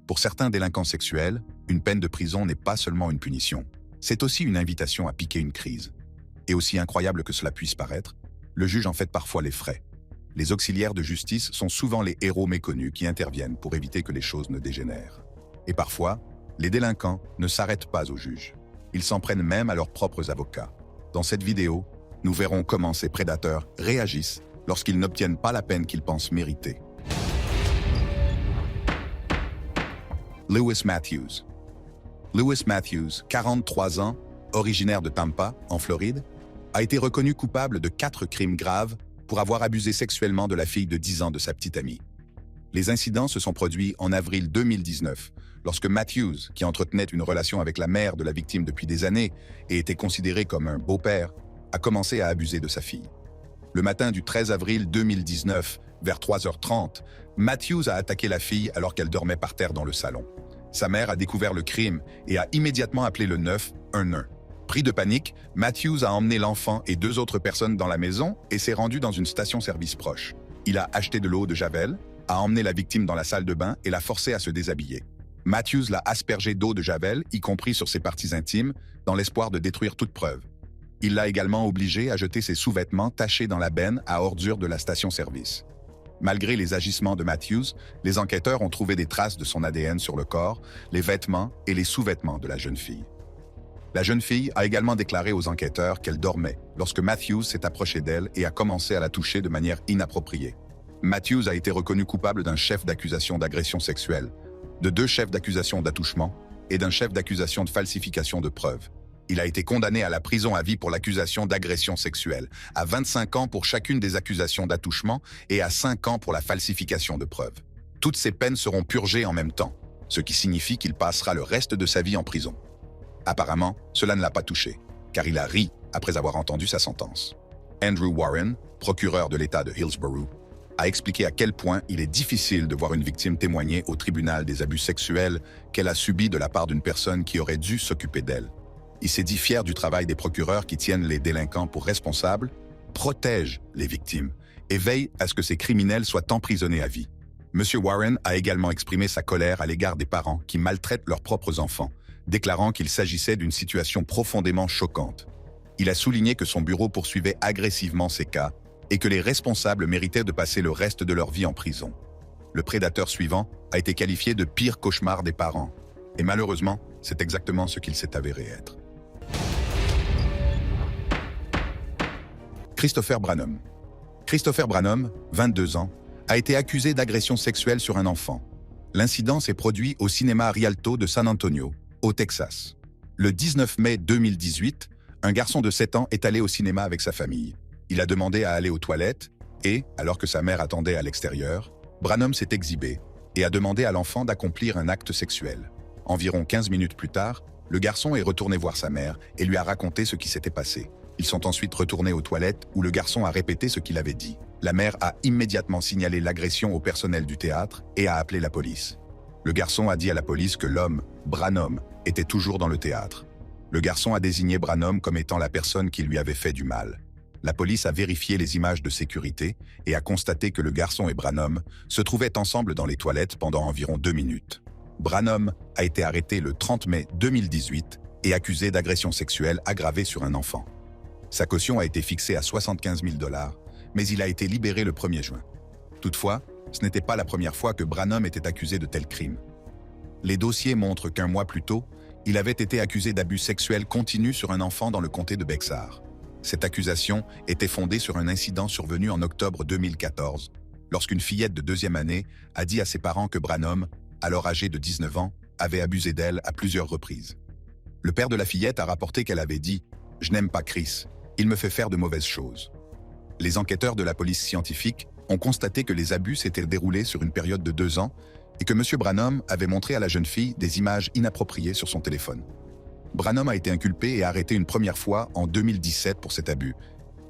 Pour certains délinquants sexuels, une peine de prison n'est pas seulement une punition, c'est aussi une invitation à piquer une crise. Et aussi incroyable que cela puisse paraître, le juge en fait parfois les frais. Les auxiliaires de justice sont souvent les héros méconnus qui interviennent pour éviter que les choses ne dégénèrent. Et parfois, les délinquants ne s'arrêtent pas au juge. Ils s'en prennent même à leurs propres avocats. Dans cette vidéo, nous verrons comment ces prédateurs réagissent lorsqu'ils n'obtiennent pas la peine qu'ils pensent mériter. Lewis Matthews. Lewis Matthews, 43 ans, originaire de Tampa, en Floride, a été reconnu coupable de 4 crimes graves pour avoir abusé sexuellement de la fille de 10 ans de sa petite amie. Les incidents se sont produits en avril 2019, lorsque Matthews, qui entretenait une relation avec la mère de la victime depuis des années et était considéré comme un beau-père, a commencé à abuser de sa fille. Le matin du 13 avril 2019, vers 3h30, Matthews a attaqué la fille alors qu'elle dormait par terre dans le salon. Sa mère a découvert le crime et a immédiatement appelé le 911. Pris de panique, Matthews a emmené l'enfant et 2 autres personnes dans la maison et s'est rendu dans une station-service proche. Il a acheté de l'eau de Javel, a emmené la victime dans la salle de bain et l'a forcée à se déshabiller. Matthews l'a aspergé d'eau de Javel, y compris sur ses parties intimes, dans l'espoir de détruire toute preuve. Il l'a également obligé à jeter ses sous-vêtements tachés dans la benne à ordures de la station-service. Malgré les agissements de Matthews, les enquêteurs ont trouvé des traces de son ADN sur le corps, les vêtements et les sous-vêtements de la jeune fille. La jeune fille a également déclaré aux enquêteurs qu'elle dormait lorsque Matthews s'est approché d'elle et a commencé à la toucher de manière inappropriée. Matthews a été reconnu coupable d'un chef d'accusation d'agression sexuelle, de 2 chefs d'accusation d'attouchement et d'un chef d'accusation de falsification de preuves. Il a été condamné à la prison à vie pour l'accusation d'agression sexuelle, à 25 ans pour chacune des accusations d'attouchement et à 5 ans pour la falsification de preuves. Toutes ces peines seront purgées en même temps, ce qui signifie qu'il passera le reste de sa vie en prison. Apparemment, cela ne l'a pas touché, car il a ri après avoir entendu sa sentence. Andrew Warren, procureur de l'État de Hillsborough, a expliqué à quel point il est difficile de voir une victime témoigner au tribunal des abus sexuels qu'elle a subis de la part d'une personne qui aurait dû s'occuper d'elle. Il s'est dit fier du travail des procureurs qui tiennent les délinquants pour responsables, protègent les victimes et veillent à ce que ces criminels soient emprisonnés à vie. M. Warren a également exprimé sa colère à l'égard des parents qui maltraitent leurs propres enfants, déclarant qu'il s'agissait d'une situation profondément choquante. Il a souligné que son bureau poursuivait agressivement ces cas et que les responsables méritaient de passer le reste de leur vie en prison. Le prédateur suivant a été qualifié de pire cauchemar des parents. Et malheureusement, c'est exactement ce qu'il s'est avéré être. Christopher Branham. Christopher Branham, 22 ans, a été accusé d'agression sexuelle sur un enfant. L'incident s'est produit au cinéma Rialto de San Antonio, au Texas. Le 19 mai 2018, un garçon de 7 ans est allé au cinéma avec sa famille. Il a demandé à aller aux toilettes et, alors que sa mère attendait à l'extérieur, Branham s'est exhibé et a demandé à l'enfant d'accomplir un acte sexuel. Environ 15 minutes plus tard, le garçon est retourné voir sa mère et lui a raconté ce qui s'était passé. Ils sont ensuite retournés aux toilettes où le garçon a répété ce qu'il avait dit. La mère a immédiatement signalé l'agression au personnel du théâtre et a appelé la police. Le garçon a dit à la police que l'homme, Branham, était toujours dans le théâtre. Le garçon a désigné Branham comme étant la personne qui lui avait fait du mal. La police a vérifié les images de sécurité et a constaté que le garçon et Branham se trouvaient ensemble dans les toilettes pendant environ 2 minutes. Branham a été arrêté le 30 mai 2018 et accusé d'agression sexuelle aggravée sur un enfant. Sa caution a été fixée à 75 000 $, mais il a été libéré le 1er juin. Toutefois, ce n'était pas la première fois que Branham était accusé de tels crimes. Les dossiers montrent qu'1 mois plus tôt, il avait été accusé d'abus sexuels continus sur un enfant dans le comté de Bexar. Cette accusation était fondée sur un incident survenu en octobre 2014, lorsqu'une fillette de 2e année a dit à ses parents que Branham, alors âgée de 19 ans, avait abusé d'elle à plusieurs reprises. Le père de la fillette a rapporté qu'elle avait dit « Je n'aime pas Chris, il me fait faire de mauvaises choses ». Les enquêteurs de la police scientifique ont constaté que les abus s'étaient déroulés sur une période de 2 ans et que M. Branham avait montré à la jeune fille des images inappropriées sur son téléphone. Branham a été inculpé et arrêté une première fois en 2017 pour cet abus,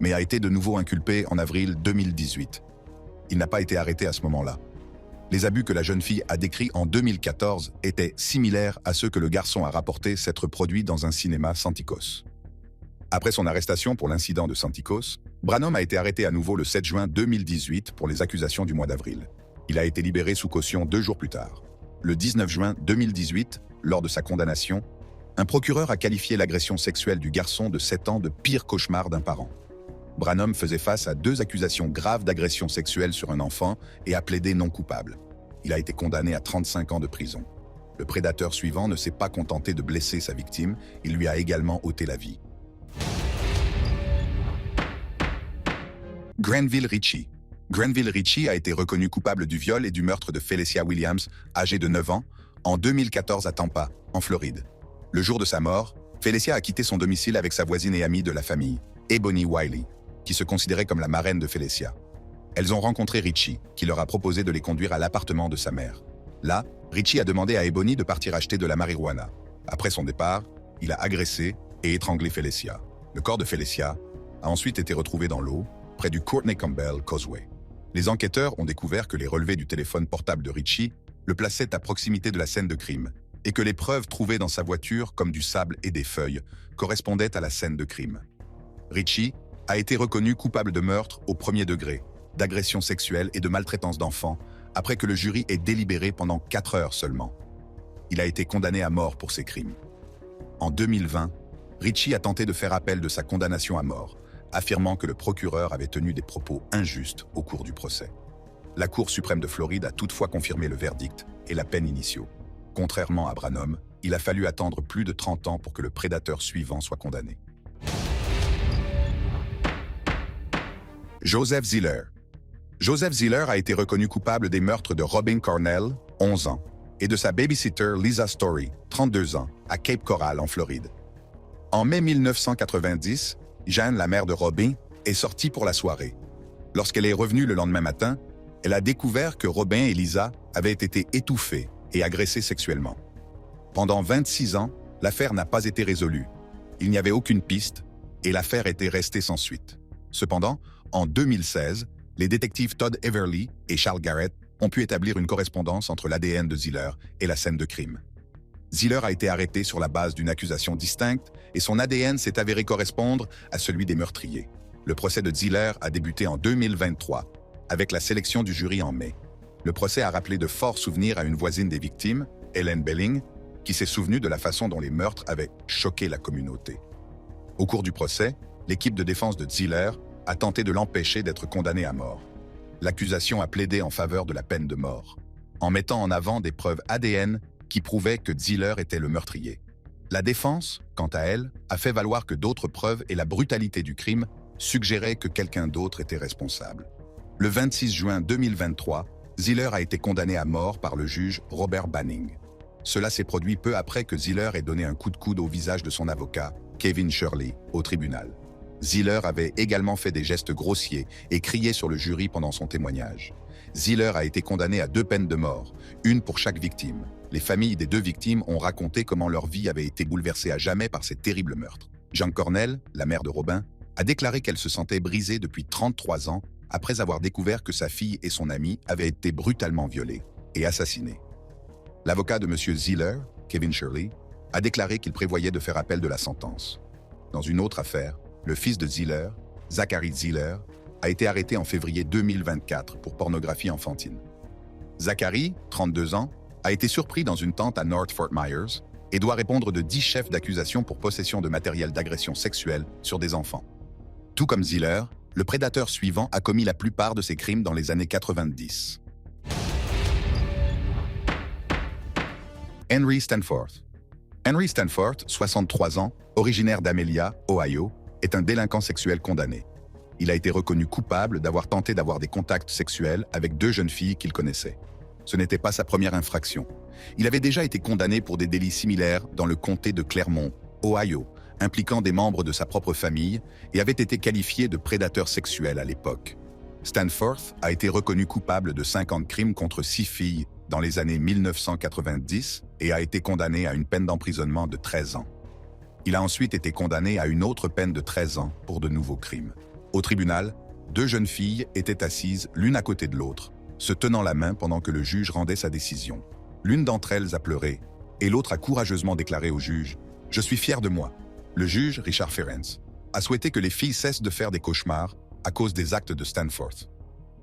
mais a été de nouveau inculpé en avril 2018. Il n'a pas été arrêté à ce moment-là. Les abus que la jeune fille a décrits en 2014 étaient similaires à ceux que le garçon a rapporté s'être produits dans un cinéma Santikos. Après son arrestation pour l'incident de Santikos, Branham a été arrêté à nouveau le 7 juin 2018 pour les accusations du mois d'avril. Il a été libéré sous caution 2 jours plus tard. Le 19 juin 2018, lors de sa condamnation, un procureur a qualifié l'agression sexuelle du garçon de 7 ans de pire cauchemar d'un parent. Branham faisait face à 2 accusations graves d'agression sexuelle sur un enfant et a plaidé non coupable. Il a été condamné à 35 ans de prison. Le prédateur suivant ne s'est pas contenté de blesser sa victime, il lui a également ôté la vie. Granville Ritchie. Granville Ritchie a été reconnu coupable du viol et du meurtre de Felicia Williams, âgée de 9 ans, en 2014 à Tampa, en Floride. Le jour de sa mort, Felicia a quitté son domicile avec sa voisine et amie de la famille, Ebony Wiley, qui se considérait comme la marraine de Felicia. Elles ont rencontré Ritchie, qui leur a proposé de les conduire à l'appartement de sa mère. Là, Ritchie a demandé à Ebony de partir acheter de la marijuana. Après son départ, il a agressé et étranglé Felicia. Le corps de Felicia a ensuite été retrouvé dans l'eau, près du Courtney Campbell Causeway. Les enquêteurs ont découvert que les relevés du téléphone portable de Ritchie le plaçaient à proximité de la scène de crime, et que les preuves trouvées dans sa voiture, comme du sable et des feuilles, correspondaient à la scène de crime. Ritchie a été reconnu coupable de meurtre au premier degré, d'agression sexuelle et de maltraitance d'enfants, après que le jury ait délibéré pendant 4 heures seulement. Il a été condamné à mort pour ces crimes. En 2020, Ritchie a tenté de faire appel de sa condamnation à mort, affirmant que le procureur avait tenu des propos injustes au cours du procès. La Cour suprême de Floride a toutefois confirmé le verdict et la peine initiaux. Contrairement à Branham, il a fallu attendre plus de 30 ans pour que le prédateur suivant soit condamné. Joseph Ziller. Joseph Ziller a été reconnu coupable des meurtres de Robin Cornell, 11 ans, et de sa babysitter Lisa Story, 32 ans, à Cape Coral, en Floride. En mai 1990, Jeanne, la mère de Robin, est sortie pour la soirée. Lorsqu'elle est revenue le lendemain matin, elle a découvert que Robin et Lisa avaient été étouffés et agressés sexuellement. Pendant 26 ans, l'affaire n'a pas été résolue. Il n'y avait aucune piste et l'affaire était restée sans suite. Cependant, en 2016, les détectives Todd Everly et Charles Garrett ont pu établir une correspondance entre l'ADN de Ziller et la scène de crime. Ziller a été arrêté sur la base d'une accusation distincte et son ADN s'est avéré correspondre à celui des meurtriers. Le procès de Ziller a débuté en 2023, avec la sélection du jury en mai. Le procès a rappelé de forts souvenirs à une voisine des victimes, Helen Belling, qui s'est souvenue de la façon dont les meurtres avaient choqué la communauté. Au cours du procès, l'équipe de défense de Ziller a tenté de l'empêcher d'être condamné à mort. L'accusation a plaidé en faveur de la peine de mort, en mettant en avant des preuves ADN qui prouvaient que Ziller était le meurtrier. La défense, quant à elle, a fait valoir que d'autres preuves et la brutalité du crime suggéraient que quelqu'un d'autre était responsable. Le 26 juin 2023, Ziller a été condamné à mort par le juge Robert Banning. Cela s'est produit peu après que Ziller ait donné un coup de coude au visage de son avocat, Kevin Shirley, au tribunal. Ziller avait également fait des gestes grossiers et crié sur le jury pendant son témoignage. Ziller a été condamné à 2 peines de mort, une pour chaque victime. Les familles des 2 victimes ont raconté comment leur vie avait été bouleversée à jamais par ces terribles meurtres. Jean Cornell, la mère de Robin, a déclaré qu'elle se sentait brisée depuis 33 ans après avoir découvert que sa fille et son ami avaient été brutalement violés et assassinés. L'avocat de M. Ziller, Kevin Shirley, a déclaré qu'il prévoyait de faire appel de la sentence. Dans une autre affaire, le fils de Ziller, Zachary Ziller, a été arrêté en février 2024 pour pornographie enfantine. Zachary, 32 ans, a été surpris dans une tente à North Fort Myers et doit répondre de 10 chefs d'accusation pour possession de matériel d'agression sexuelle sur des enfants. Tout comme Ziller, le prédateur suivant a commis la plupart de ses crimes dans les années 90. Henry Stanforth. Henry Stanforth, 63 ans, originaire d'Amelia, Ohio, est un délinquant sexuel condamné. Il a été reconnu coupable d'avoir tenté d'avoir des contacts sexuels avec 2 jeunes filles qu'il connaissait. Ce n'était pas sa première infraction. Il avait déjà été condamné pour des délits similaires dans le comté de Clermont, Ohio, impliquant des membres de sa propre famille et avait été qualifié de prédateur sexuel à l'époque. Stanforth a été reconnu coupable de 50 crimes contre 6 filles dans les années 1990 et a été condamné à une peine d'emprisonnement de 13 ans. Il a ensuite été condamné à une autre peine de 13 ans pour de nouveaux crimes. Au tribunal, 2 jeunes filles étaient assises l'une à côté de l'autre, se tenant la main pendant que le juge rendait sa décision. L'une d'entre elles a pleuré et l'autre a courageusement déclaré au juge « Je suis fier de moi ». Le juge, Richard Ferenc, a souhaité que les filles cessent de faire des cauchemars à cause des actes de Stanforth.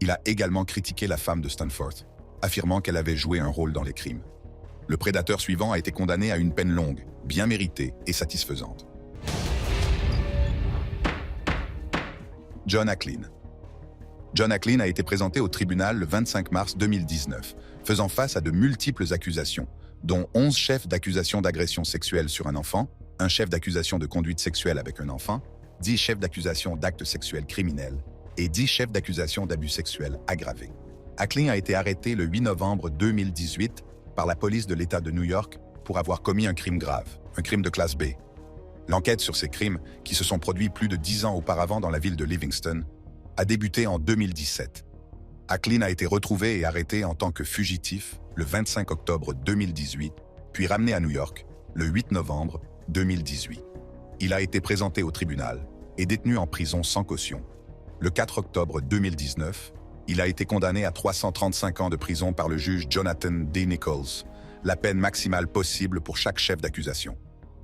Il a également critiqué la femme de Stanforth, affirmant qu'elle avait joué un rôle dans les crimes. Le prédateur suivant a été condamné à une peine longue, bien méritée et satisfaisante. John Acklin. John Acklin a été présenté au tribunal le 25 mars 2019, faisant face à de multiples accusations, dont 11 chefs d'accusation d'agression sexuelle sur un enfant, un chef d'accusation de conduite sexuelle avec un enfant, 10 chefs d'accusation d'actes sexuels criminels et 10 chefs d'accusation d'abus sexuels aggravés. Acklin a été arrêté le 8 novembre 2018 par la police de l'État de New York pour avoir commis un crime grave, un crime de classe B. L'enquête sur ces crimes, qui se sont produits plus de 10 ans auparavant dans la ville de Livingston, a débuté en 2017. Acklin a été retrouvé et arrêté en tant que fugitif le 25 octobre 2018, puis ramené à New York le 8 novembre 2018. Il a été présenté au tribunal et détenu en prison sans caution. Le 4 octobre 2019, il a été condamné à 335 ans de prison par le juge Jonathan D. Nichols, la peine maximale possible pour chaque chef d'accusation.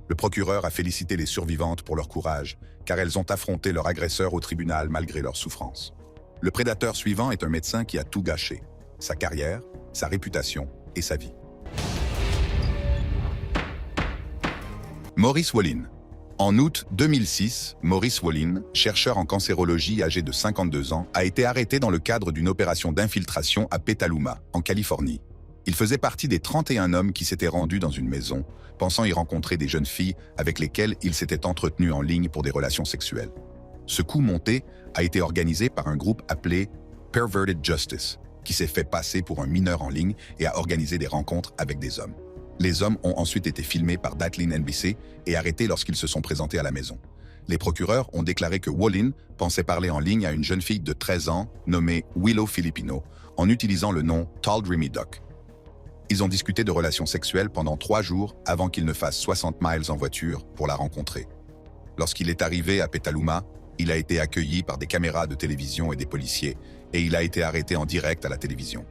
Le procureur a félicité les survivantes pour leur courage, car elles ont affronté leur agresseur au tribunal malgré leur souffrance. Le prédateur suivant est un médecin qui a tout gâché, sa carrière, sa réputation et sa vie. Maurice Wallin. En août 2006, Maurice Wallin, chercheur en cancérologie âgé de 52 ans, a été arrêté dans le cadre d'une opération d'infiltration à Petaluma, en Californie. Il faisait partie des 31 hommes qui s'étaient rendus dans une maison, pensant y rencontrer des jeunes filles avec lesquelles il s'était entretenu en ligne pour des relations sexuelles. Ce coup monté a été organisé par un groupe appelé Perverted Justice, qui s'est fait passer pour un mineur en ligne et a organisé des rencontres avec des hommes. Les hommes ont ensuite été filmés par Datlin NBC et arrêtés lorsqu'ils se sont présentés à la maison. Les procureurs ont déclaré que Wallin pensait parler en ligne à une jeune fille de 13 ans nommée Willow Filipino en utilisant le nom Tall Dreamy Duck. Ils ont discuté de relations sexuelles pendant 3 jours avant qu'il ne fasse 60 miles en voiture pour la rencontrer. Lorsqu'il est arrivé à Petaluma, il a été accueilli par des caméras de télévision et des policiers et il a été arrêté en direct à la télévision.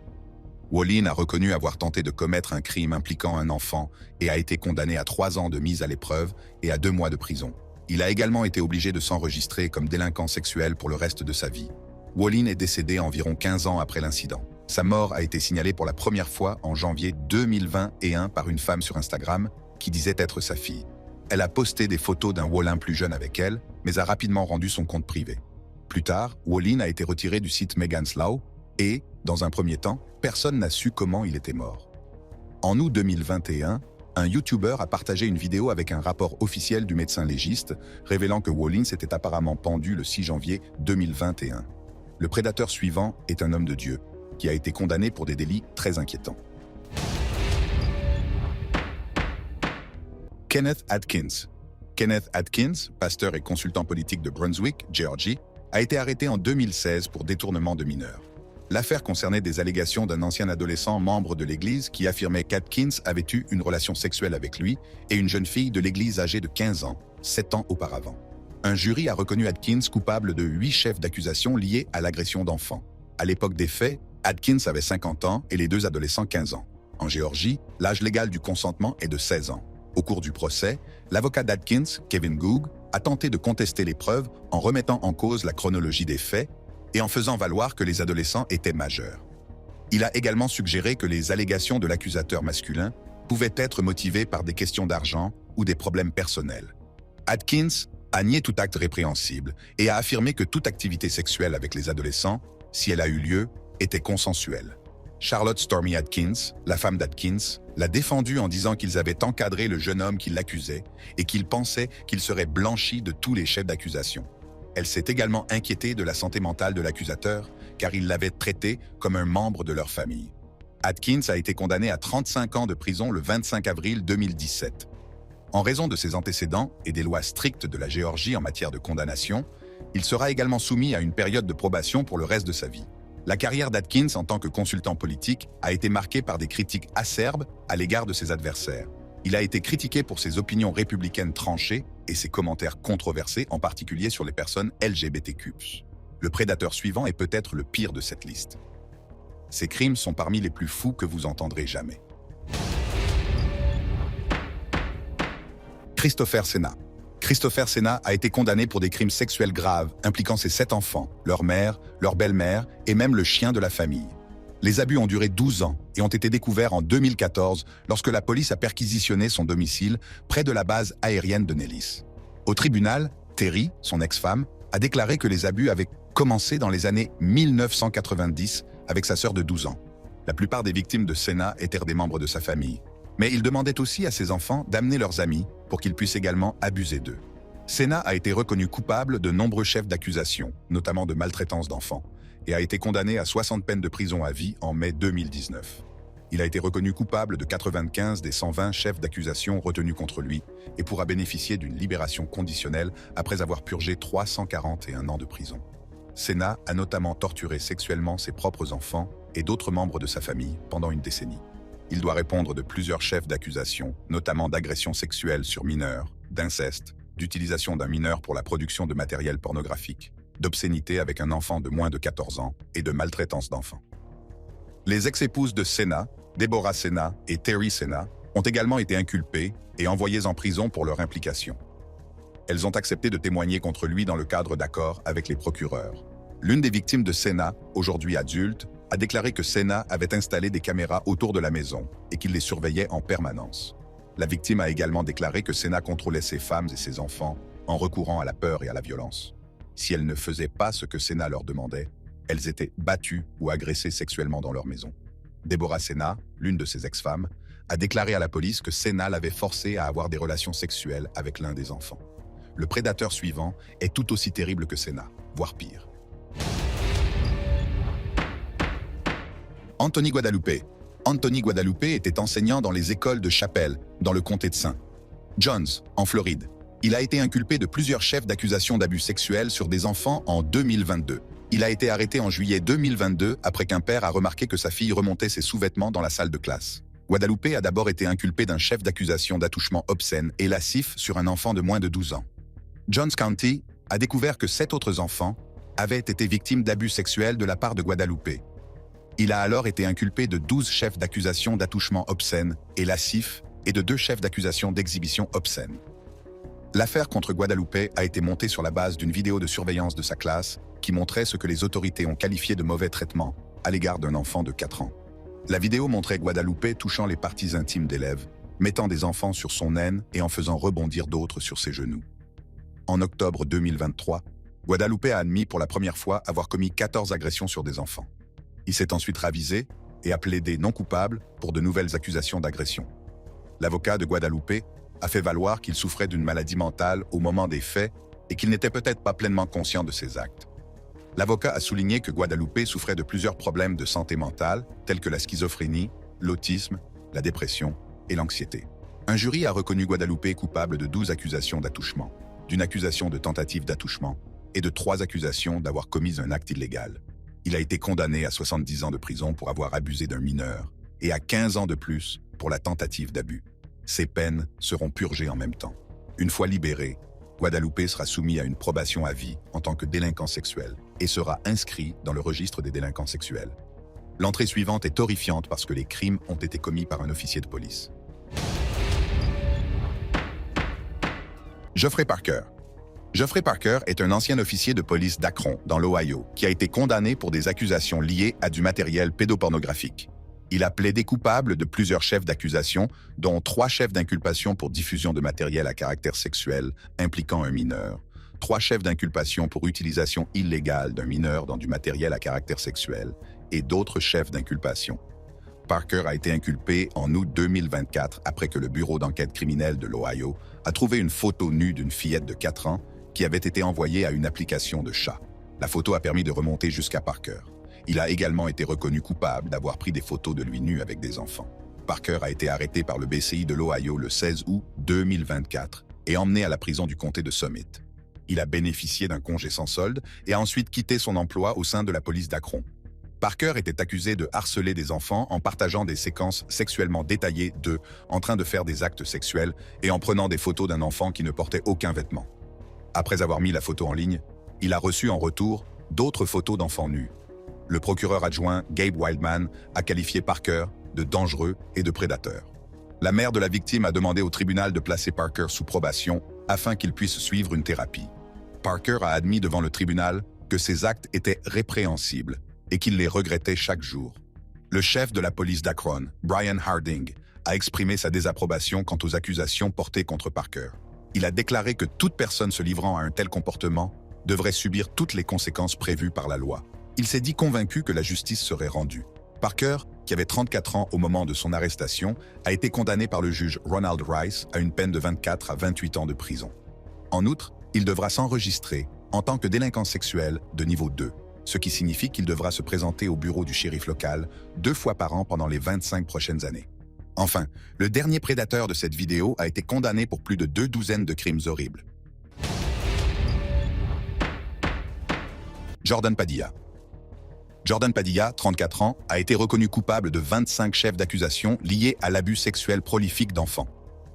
Wallin a reconnu avoir tenté de commettre un crime impliquant un enfant et a été condamné à 3 ans de mise à l'épreuve et à 2 mois de prison. Il a également été obligé de s'enregistrer comme délinquant sexuel pour le reste de sa vie. Wallin est décédé environ 15 ans après l'incident. Sa mort a été signalée pour la première fois en janvier 2021 par une femme sur Instagram qui disait être sa fille. Elle a posté des photos d'un Wallin plus jeune avec elle, mais a rapidement rendu son compte privé. Plus tard, Wallin a été retiré du site Megan's Law et, dans un premier temps, personne n'a su comment il était mort. En août 2021, un YouTuber a partagé une vidéo avec un rapport officiel du médecin légiste révélant que Wallin s'était apparemment pendu le 6 janvier 2021. Le prédateur suivant est un homme de Dieu, qui a été condamné pour des délits très inquiétants. Kenneth Atkins. Kenneth Atkins, pasteur et consultant politique de Brunswick, Géorgie, a été arrêté en 2016 pour détournement de mineurs. L'affaire concernait des allégations d'un ancien adolescent membre de l'Église qui affirmait qu'Atkins avait eu une relation sexuelle avec lui et une jeune fille de l'Église âgée de 15 ans, 7 ans auparavant. Un jury a reconnu Atkins coupable de 8 chefs d'accusation liés à l'agression d'enfants. À l'époque des faits, Atkins avait 50 ans et les 2 adolescents 15 ans. En Géorgie, l'âge légal du consentement est de 16 ans. Au cours du procès, l'avocat d'Atkins, Kevin Goog, a tenté de contester les preuves en remettant en cause la chronologie des faits et en faisant valoir que les adolescents étaient majeurs. Il a également suggéré que les allégations de l'accusateur masculin pouvaient être motivées par des questions d'argent ou des problèmes personnels. Atkins a nié tout acte répréhensible et a affirmé que toute activité sexuelle avec les adolescents, si elle a eu lieu, était consensuelle. Charlotte Stormy Atkins, la femme d'Atkins, l'a défendu en disant qu'ils avaient encadré le jeune homme qui l'accusait et qu'ils pensaient qu'il serait blanchi de tous les chefs d'accusation. Elle s'est également inquiétée de la santé mentale de l'accusateur, car il l'avait traité comme un membre de leur famille. Atkins a été condamné à 35 ans de prison le 25 avril 2017. En raison de ses antécédents et des lois strictes de la Géorgie en matière de condamnation, il sera également soumis à une période de probation pour le reste de sa vie. La carrière d'Atkins en tant que consultant politique a été marquée par des critiques acerbes à l'égard de ses adversaires. Il a été critiqué pour ses opinions républicaines tranchées et ses commentaires controversés, en particulier sur les personnes LGBTQ+. Le prédateur suivant est peut-être le pire de cette liste. Ces crimes sont parmi les plus fous que vous entendrez jamais. Christopher Sena. Christopher Sena a été condamné pour des crimes sexuels graves impliquant ses 7 enfants, leur mère, leur belle-mère et même le chien de la famille. Les abus ont duré 12 ans et ont été découverts en 2014 lorsque la police a perquisitionné son domicile près de la base aérienne de Nellis. Au tribunal, Terry, son ex-femme, a déclaré que les abus avaient commencé dans les années 1990 avec sa sœur de 12 ans. La plupart des victimes de Sena étaient des membres de sa famille, mais il demandait aussi à ses enfants d'amener leurs amis pour qu'ils puissent également abuser d'eux. Sena a été reconnu coupable de nombreux chefs d'accusation, notamment de maltraitance d'enfants, et a été condamné à 60 peines de prison à vie en mai 2019. Il a été reconnu coupable de 95 des 120 chefs d'accusation retenus contre lui et pourra bénéficier d'une libération conditionnelle après avoir purgé 341 ans de prison. Sena a notamment torturé sexuellement ses propres enfants et d'autres membres de sa famille pendant une décennie. Il doit répondre de plusieurs chefs d'accusation, notamment d'agression sexuelle sur mineurs, d'inceste, d'utilisation d'un mineur pour la production de matériel pornographique, d'obscénité avec un enfant de moins de 14 ans et de maltraitance d'enfants. Les ex-épouses de Sena, Deborah Sena et Terry Sena, ont également été inculpées et envoyées en prison pour leur implication. Elles ont accepté de témoigner contre lui dans le cadre d'accords avec les procureurs. L'une des victimes de Sena, aujourd'hui adulte, a déclaré que Sena avait installé des caméras autour de la maison et qu'il les surveillait en permanence. La victime a également déclaré que Sena contrôlait ses femmes et ses enfants en recourant à la peur et à la violence. Si elles ne faisaient pas ce que Sena leur demandait, elles étaient battues ou agressées sexuellement dans leur maison. Deborah Sena, l'une de ses ex-femmes, a déclaré à la police que Sena l'avait forcée à avoir des relations sexuelles avec l'un des enfants. Le prédateur suivant est tout aussi terrible que Sena, voire pire. Anthony Guadalupe. Anthony Guadalupe était enseignant dans les écoles de Chapel, dans le comté de St. John's, en Floride. Il a été inculpé de plusieurs chefs d'accusation d'abus sexuels sur des enfants en 2022. Il a été arrêté en juillet 2022 après qu'un père a remarqué que sa fille remontait ses sous-vêtements dans la salle de classe. Guadalupe a d'abord été inculpé d'un chef d'accusation d'attouchement obscène et lascif sur un enfant de moins de 12 ans. Johns County a découvert que 7 autres enfants avaient été victimes d'abus sexuels de la part de Guadalupe. Il a alors été inculpé de 12 chefs d'accusation d'attouchement obscène et lascif et de 2 chefs d'accusation d'exhibition obscène. L'affaire contre Guadalupe a été montée sur la base d'une vidéo de surveillance de sa classe qui montrait ce que les autorités ont qualifié de mauvais traitement à l'égard d'un enfant de 4 ans. La vidéo montrait Guadalupe touchant les parties intimes d'élèves, mettant des enfants sur son aine et en faisant rebondir d'autres sur ses genoux. En octobre 2023, Guadalupe a admis pour la première fois avoir commis 14 agressions sur des enfants. Il s'est ensuite ravisé et a plaidé non coupable pour de nouvelles accusations d'agression. L'avocat de Guadalupe a fait valoir qu'il souffrait d'une maladie mentale au moment des faits et qu'il n'était peut-être pas pleinement conscient de ses actes. L'avocat a souligné que Guadalupe souffrait de plusieurs problèmes de santé mentale, tels que la schizophrénie, l'autisme, la dépression et l'anxiété. Un jury a reconnu Guadalupe coupable de 12 accusations d'attouchement, d'une accusation de tentative d'attouchement et de 3 accusations d'avoir commis un acte illégal. Il a été condamné à 70 ans de prison pour avoir abusé d'un mineur et à 15 ans de plus pour la tentative d'abus. Ces peines seront purgées en même temps. Une fois libéré, Guadalupe sera soumis à une probation à vie en tant que délinquant sexuel et sera inscrit dans le registre des délinquants sexuels. L'entrée suivante est horrifiante parce que les crimes ont été commis par un officier de police. Geoffrey Parker. Geoffrey Parker est un ancien officier de police d'Akron, dans l'Ohio, qui a été condamné pour des accusations liées à du matériel pédopornographique. Il a plaidé coupable de plusieurs chefs d'accusation, dont 3 chefs d'inculpation pour diffusion de matériel à caractère sexuel impliquant un mineur, 3 chefs d'inculpation pour utilisation illégale d'un mineur dans du matériel à caractère sexuel et d'autres chefs d'inculpation. Parker a été inculpé en août 2024 après que le bureau d'enquête criminelle de l'Ohio a trouvé une photo nue d'une fillette de 4 ans qui avait été envoyée à une application de chat. La photo a permis de remonter jusqu'à Parker. Il a également été reconnu coupable d'avoir pris des photos de lui nu avec des enfants. Parker a été arrêté par le BCI de l'Ohio le 16 août 2024 et emmené à la prison du comté de Summit. Il a bénéficié d'un congé sans solde et a ensuite quitté son emploi au sein de la police d'Akron. Parker était accusé de harceler des enfants en partageant des séquences sexuellement détaillées d'eux en train de faire des actes sexuels et en prenant des photos d'un enfant qui ne portait aucun vêtement. Après avoir mis la photo en ligne, il a reçu en retour d'autres photos d'enfants nus. Le procureur adjoint Gabe Wildman a qualifié Parker de dangereux et de prédateur. La mère de la victime a demandé au tribunal de placer Parker sous probation afin qu'il puisse suivre une thérapie. Parker a admis devant le tribunal que ses actes étaient répréhensibles et qu'il les regrettait chaque jour. Le chef de la police d'Akron, Brian Harding, a exprimé sa désapprobation quant aux accusations portées contre Parker. Il a déclaré que toute personne se livrant à un tel comportement devrait subir toutes les conséquences prévues par la loi. Il s'est dit convaincu que la justice serait rendue. Parker, qui avait 34 ans au moment de son arrestation, a été condamné par le juge Ronald Rice à une peine de 24 à 28 ans de prison. En outre, il devra s'enregistrer en tant que délinquant sexuel de niveau 2, ce qui signifie qu'il devra se présenter au bureau du shérif local 2 fois par an pendant les 25 prochaines années. Enfin, le dernier prédateur de cette vidéo a été condamné pour plus de 2 douzaines de crimes horribles. Jordan Padilla. Jordan Padilla, 34 ans, a été reconnu coupable de 25 chefs d'accusation liés à l'abus sexuel prolifique d'enfants.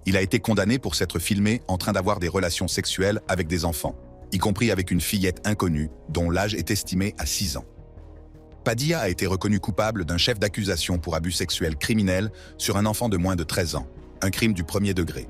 Il a été condamné pour s'être filmé en train d'avoir des relations sexuelles avec des enfants, y compris avec une fillette inconnue dont l'âge est estimé à 6 ans. Padilla a été reconnu coupable d'un chef d'accusation pour abus sexuels criminels sur un enfant de moins de 13 ans, un crime du premier degré.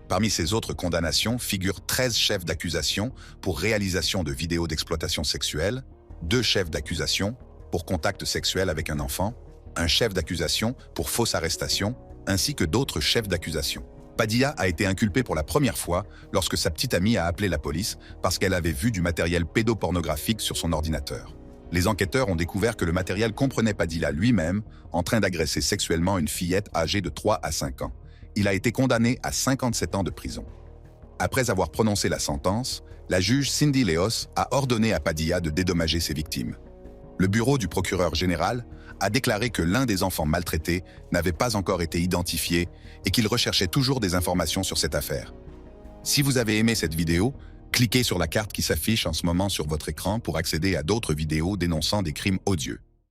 Parmi ses autres condamnations figurent 13 chefs d'accusation pour réalisation de vidéos d'exploitation sexuelle, 2 chefs d'accusation pour contact sexuel avec un enfant, un chef d'accusation pour fausse arrestation, ainsi que d'autres chefs d'accusation. Padilla a été inculpé pour la première fois lorsque sa petite amie a appelé la police parce qu'elle avait vu du matériel pédopornographique sur son ordinateur. Les enquêteurs ont découvert que le matériel comprenait Padilla lui-même en train d'agresser sexuellement une fillette âgée de 3 à 5 ans. Il a été condamné à 57 ans de prison. Après avoir prononcé la sentence, la juge Cindy Leos a ordonné à Padilla de dédommager ses victimes. Le bureau du procureur général a déclaré que l'un des enfants maltraités n'avait pas encore été identifié et qu'il recherchait toujours des informations sur cette affaire. Si vous avez aimé cette vidéo, cliquez sur la carte qui s'affiche en ce moment sur votre écran pour accéder à d'autres vidéos dénonçant des crimes odieux.